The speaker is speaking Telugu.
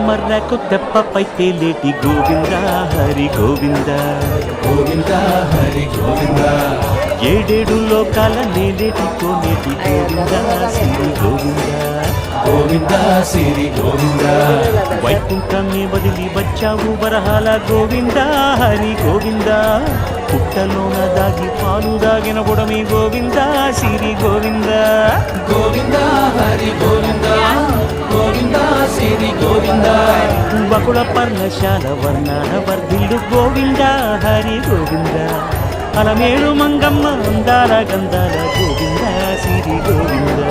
మర్రకు తెప్పపై తేలేటి గోవింద హరి గోవింద గోవింద హరి గోవింద ఏడేడు లోకాల నేలేటి కోనేటి గోవింద శ్రీ గోవింద గోవింద శ్రీ గోవింద వైకుంఠమే వదిలి వచ్చావు వరహాల గోవింద హరి గోవింద పుట్టలోన దాగి పాలు దాగిన బుడమి గోవింద శ్రీ గోవింద గోవింద హరి గోవింద గోవింద శ్రీ గోవింద బకుళ పర్ణశాల వర్ణాల వర్ధిల్లు గోవింద హరి గోవింద అలమేలు మంగమ్మ అందాల గంధాల గోవింద శ్రీ గోవింద